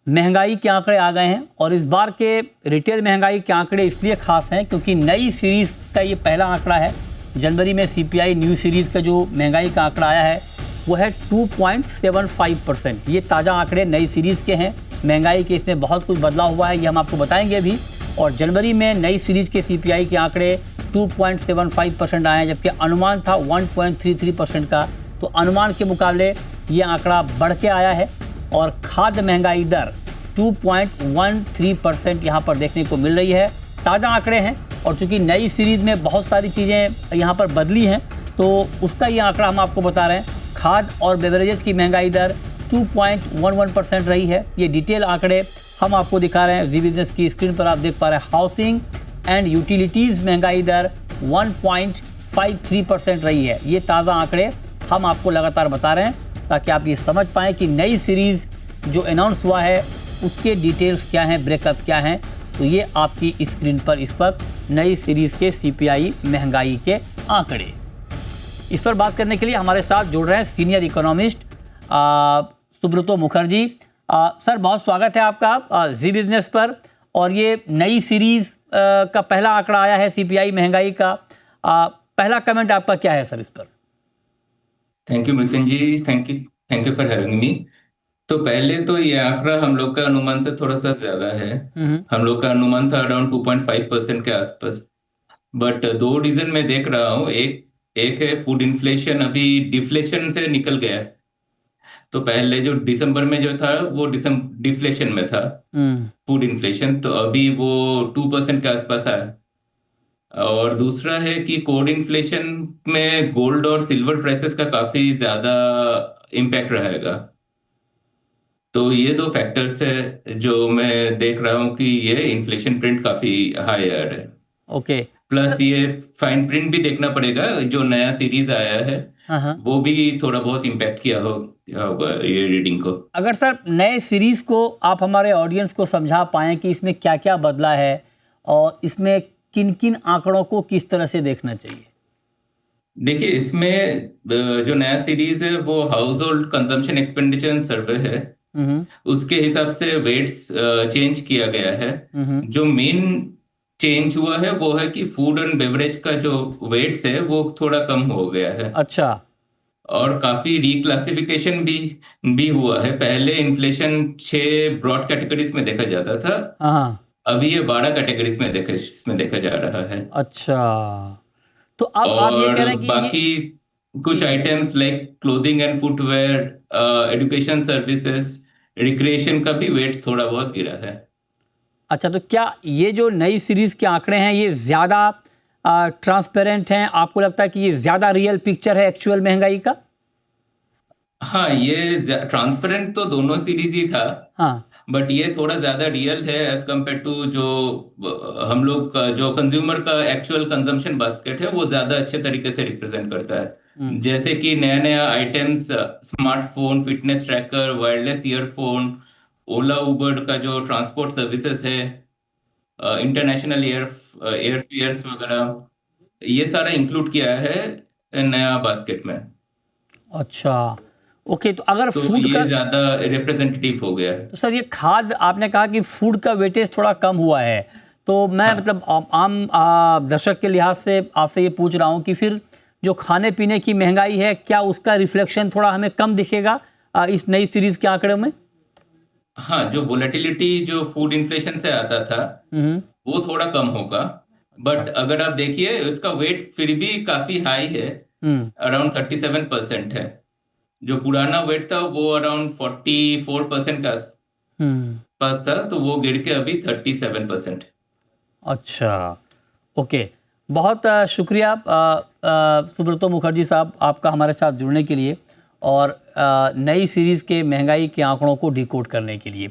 महंगाई के आंकड़े आ गए हैं और इस बार के रिटेल महंगाई के आंकड़े इसलिए खास हैं क्योंकि नई सीरीज़ का ये पहला आंकड़ा है। जनवरी में सीपीआई न्यू सीरीज़ का जो महंगाई का आंकड़ा आया है वो है 2.75%। ये ताज़ा आंकड़े नई सीरीज़ के हैं। महंगाई के इसमें बहुत कुछ बदलाव हुआ है, ये हम आपको बताएंगे अभी। और जनवरी में नई सीरीज़ के सीपीआई के आंकड़े 2.75% आए हैं, जबकि अनुमान था 1.33% का। तो अनुमान के मुकाबले ये आंकड़ा बढ़ के आया है और खाद्य महंगाई दर 2.13% यहाँ पर देखने को मिल रही है। ताज़ा आंकड़े हैं और चूंकि नई सीरीज़ में बहुत सारी चीज़ें यहाँ पर बदली हैं तो उसका ये आंकड़ा हम आपको बता रहे हैं। खाद्य और बेवरेजेस की महंगाई दर 2.11% रही है। ये डिटेल आंकड़े हम आपको दिखा रहे हैं। जी बिजनेस की स्क्रीन पर आप देख पा रहे हैं। हाउसिंग एंड यूटिलिटीज़ महंगाई दर 1.53% रही है। ये ताज़ा आंकड़े हम आपको लगातार बता रहे हैं ताकि आप ये समझ पाएँ कि नई सीरीज़ जो अनाउंस हुआ है उसके डिटेल्स क्या हैं, ब्रेकअप क्या हैं। तो ये आपकी स्क्रीन पर इस वक्त नई सीरीज़ के सीपीआई महंगाई के आंकड़े। इस पर बात करने के लिए हमारे साथ जुड़ रहे हैं senior economist Subrata Mukherjee. Sir, बहुत स्वागत है आपका जी बिजनेस पर। और ये नई सीरीज़ का पहला आंकड़ा आया है सीपीआई महंगाई का। पहला कमेंट आपका क्या है सर इस पर? Thank you Mithun ji, thank you for having me. तो पहले तो ये आंकड़ा हम लोग का अनुमान से थोड़ा सा ज्यादा है। हम लोग का अनुमान था अराउंड 2.5% के आसपास। बट दो रीजन मैं देख रहा हूँ। एक है फूड इन्फ्लेशन अभी डिफ्लेशन से निकल गया है। तो पहले जो दिसंबर में जो था वो डिफ्लेशन में था फूड इन्फ्लेशन, तो अभी वो 2% के आसपास आया। और दूसरा है कि कोड इन्फ्लेशन में गोल्ड और सिल्वर प्राइसेस का काफी ज्यादा इम्पैक्ट रहेगा। तो ये दो फैक्टर्स है जो मैं देख रहा हूँ कि ये इन्फ्लेशन प्रिंट काफी हायर है। ओके। प्लस ये फाइन प्रिंट भी देखना पड़ेगा, जो नया सीरीज आया है वो भी थोड़ा बहुत इम्पैक्ट किया होगा ये रीडिंग को। अगर सर नए सीरीज को आप हमारे ऑडियंस को समझा पाएं कि इसमें क्या क्या बदला है और इसमें किन किन आंकड़ों को किस तरह से देखना चाहिए। देखिए, इसमें जो नया सीरीज है वो हाउस होल्ड कंजम्पशन एक्सपेंडिचर सर्वे है। उसके हिसाब से वेट्स चेंज किया गया है। जो मेन चेंज हुआ है वो है कि फूड एंड बेवरेज का जो वेट्स है वो थोड़ा कम हो गया है। अच्छा। और काफी रिक्लासिफिकेशन भी हुआ है। पहले इन्फ्लेशन 6 ब्रॉड कैटेगरीज में देखा जाता था, अभी ये 12 कैटेगरीज में देखा जा रहा है। अच्छा, तो अब आप ये कह रहे हैं कि बाकी कुछ items like clothing and footwear, education services, recreation का भी वेट्स थोड़ा बहुत गिरा है। अच्छा, तो क्या ये जो नई सीरीज के आंकड़े हैं ये ज्यादा ट्रांसपेरेंट हैं? आपको लगता है कि ये ज्यादा रियल पिक्चर है एक्चुअल महंगाई का? हाँ, ये ट्रांसपेरेंट तो दोनों सीरीज ही था। बट ये थोड़ा ज्यादा रियल है एज कम्पेयर टू जो हम लोग का जो कंज्यूमर का एक्चुअल कंजम्पशन बास्केट है वो ज्यादा अच्छे तरीके से रिप्रेजेंट करता है। जैसे कि नया नया items, smartphone, fitness tracker, wireless earphone, Ola Uber का जो ट्रांसपोर्ट सर्विसेज है, इंटरनेशनल एयरफेयर्स वगैरह, ये सारा इंक्लूड किया है नया बास्केट में। अच्छा, ओके। तो अगर तो फूड ये का ज्यादा रिप्रेजेंटेटिव हो गया है। तो सर ये खाद्य, आपने कहा कि फूड का वेटेज थोड़ा कम हुआ है, तो मैं मतलब आम दर्शक के लिहाज से आपसे ये पूछ रहा हूँ कि फिर जो खाने पीने की महंगाई है क्या उसका रिफ्लेक्शन थोड़ा हमें कम दिखेगा इस नई सीरीज के आंकड़े में? हाँ, जो वोलेटिलिटी जो फूड इन्फ्लेशन से आता था वो थोड़ा कम होगा। बट अगर आप देखिए इसका वेट फिर भी काफी हाई है, अराउंड 37% है। जो पुराना वेट था वो अराउंड 44% के आसपास था, तो वो गिर के अभी 37%। अच्छा, ओके। बहुत शुक्रिया सुब्रतो मुखर्जी साहब आपका हमारे साथ जुड़ने के लिए और नई सीरीज़ के महंगाई के आंकड़ों को डिकोड करने के लिए।